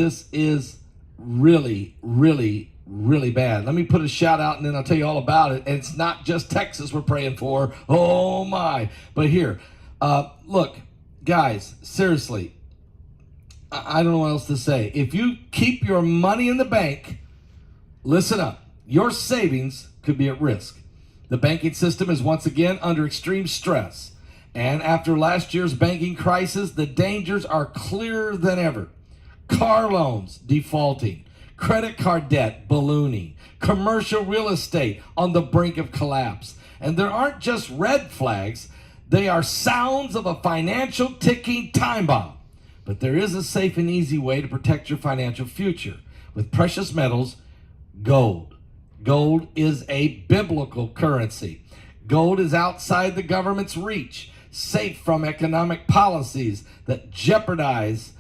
This is really, really, really bad. Let me put a shout out and then I'll tell you all about it. And it's not just Texas we're praying for. Oh my. But here, look, guys, seriously, I don't know what else to say. If you keep your money in the bank, listen up, your savings could be at risk. The banking system is once again under extreme stress. And after last year's banking crisis, the dangers are clearer than ever. Car loans defaulting, credit card debt ballooning, commercial real estate on the brink of collapse. And there aren't just red flags, they are sounds of a financial ticking time bomb. But there is a safe and easy way to protect your financial future. With precious metals, gold. Gold is a biblical currency. Gold is outside the government's reach, safe from economic policies that jeopardize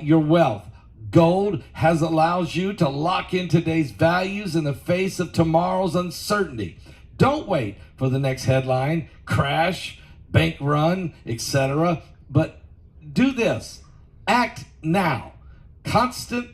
your wealth. Gold allows you to lock in today's values in the face of tomorrow's uncertainty. Don't wait for the next headline, crash, bank run, etc. But do this. Act now. Constant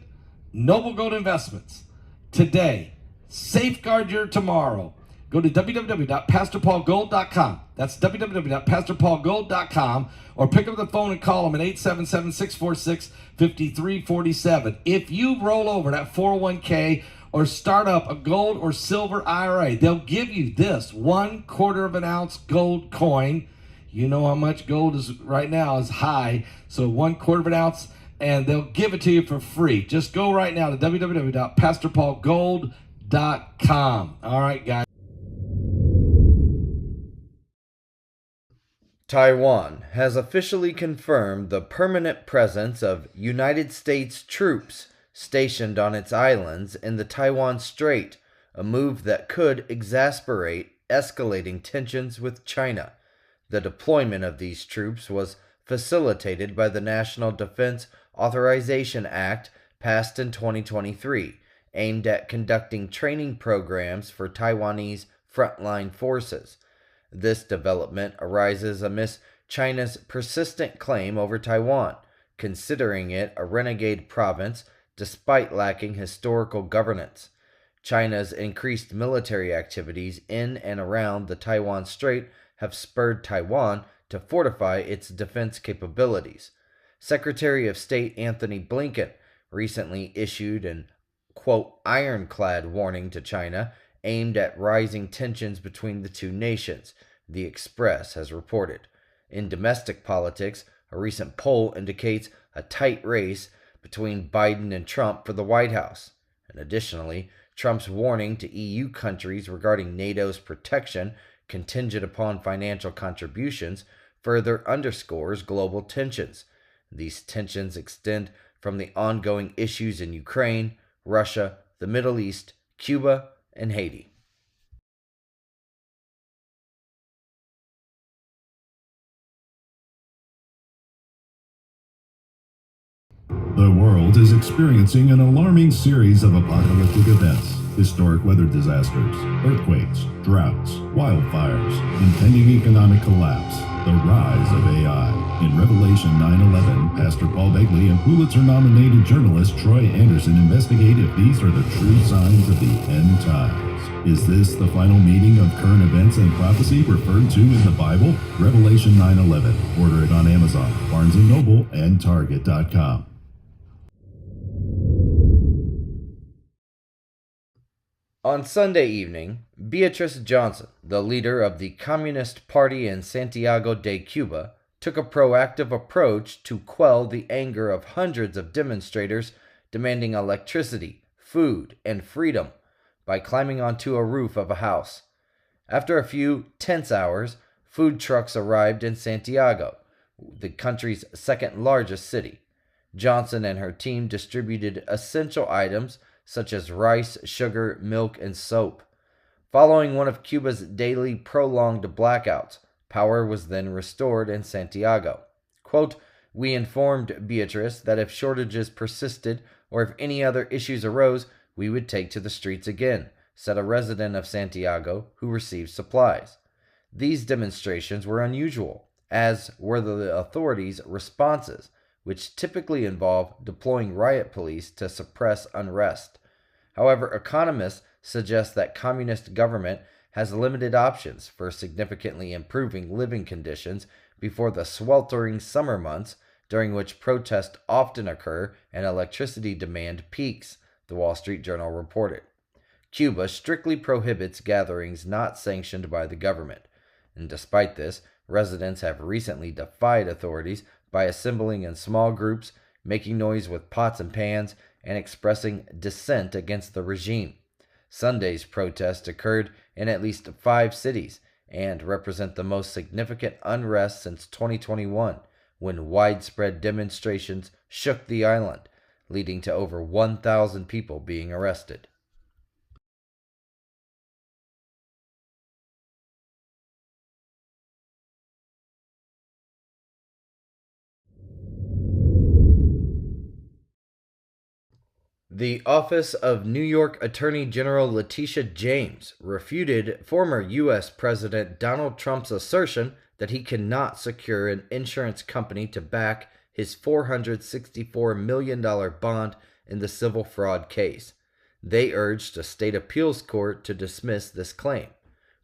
Noble Gold Investments. Today. Safeguard your tomorrow. Go to www.pastorpaulgold.com. That's www.pastorpaulgold.com, or pick up the phone and call them at 877-646-5347. If you roll over that 401k or start up a gold or silver IRA, they'll give you this 1/4 of an ounce gold coin. You know how much gold is right now is high, so 1/4 of an ounce, and they'll give it to you for free. Just go right now to www.pastorpaulgold.com. All right, guys. Taiwan has officially confirmed the permanent presence of United States troops stationed on its islands in the Taiwan Strait, a move that could exacerbate escalating tensions with China. The deployment of these troops was facilitated by the National Defense Authorization Act passed in 2023, aimed at conducting training programs for Taiwanese frontline forces. This development arises amidst China's persistent claim over Taiwan, considering it a renegade province despite lacking historical governance. China's increased military activities in and around the Taiwan Strait have spurred Taiwan to fortify its defense capabilities. Secretary of State Anthony Blinken recently issued an, quote, ironclad warning to China aimed at rising tensions between the two nations, the Express has reported. In domestic politics, a recent poll indicates a tight race between Biden and Trump for the White House. And additionally, Trump's warning to EU countries regarding NATO's protection contingent upon financial contributions further underscores global tensions. These tensions extend from the ongoing issues in Ukraine, Russia, the Middle East, Cuba, and Haiti. The world is experiencing an alarming series of apocalyptic events, historic weather disasters, earthquakes, droughts, wildfires, impending economic collapse, the rise of AI. In Revelation 9/11, Pastor Paul Begley and Pulitzer-nominated journalist Troy Anderson investigate if these are the true signs of the end times. Is this the final meeting of current events and prophecy referred to in the Bible? Revelation 9/11. Order it on Amazon, Barnes & Noble, and Target.com. On Sunday evening, Beatrice Johnson, the leader of the Communist Party in Santiago de Cuba, took a proactive approach to quell the anger of hundreds of demonstrators demanding electricity, food, and freedom by climbing onto a roof of a house. After a few tense hours, food trucks arrived in Santiago, the country's second largest city. Johnson and her team distributed essential items such as rice, sugar, milk, and soap. Following one of Cuba's daily prolonged blackouts, power was then restored in Santiago. Quote, "We informed Beatrice that if shortages persisted or if any other issues arose, we would take to the streets again," said a resident of Santiago who received supplies. These demonstrations were unusual, as were the authorities' responses, which typically involve deploying riot police to suppress unrest. However, economists suggest that communist government has limited options for significantly improving living conditions before the sweltering summer months, during which protests often occur and electricity demand peaks, the Wall Street Journal reported. Cuba strictly prohibits gatherings not sanctioned by the government, and despite this, residents have recently defied authorities by assembling in small groups, making noise with pots and pans, and expressing dissent against the regime. Sunday's protests occurred in at least 5 cities and represent the most significant unrest since 2021, when widespread demonstrations shook the island, leading to over 1,000 people being arrested. The Office of New York Attorney General Letitia James refuted former U.S. President Donald Trump's assertion that he cannot secure an insurance company to back his $464 million bond in the civil fraud case. They urged a state appeals court to dismiss this claim.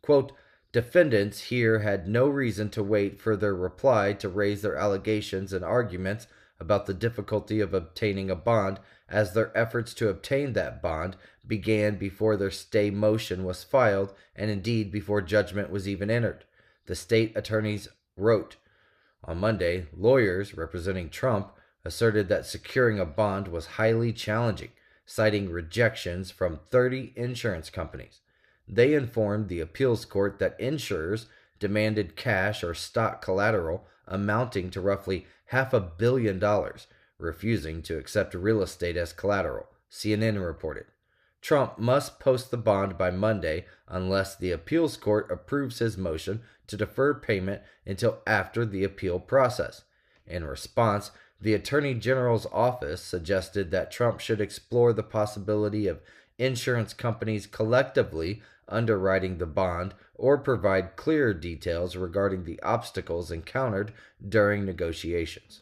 Quote, defendants here had no reason to wait for their reply to raise their allegations and arguments about the difficulty of obtaining a bond, as their efforts to obtain that bond began before their stay motion was filed and indeed before judgment was even entered, the state attorneys wrote. On Monday, lawyers representing Trump asserted that securing a bond was highly challenging, citing rejections from 30 insurance companies. They informed the appeals court that insurers demanded cash or stock collateral amounting to roughly $500 million, refusing to accept real estate as collateral, CNN reported. Trump must post the bond by Monday unless the appeals court approves his motion to defer payment until after the appeal process. In response, the Attorney General's office suggested that Trump should explore the possibility of insurance companies collectively underwriting the bond or provide clearer details regarding the obstacles encountered during negotiations.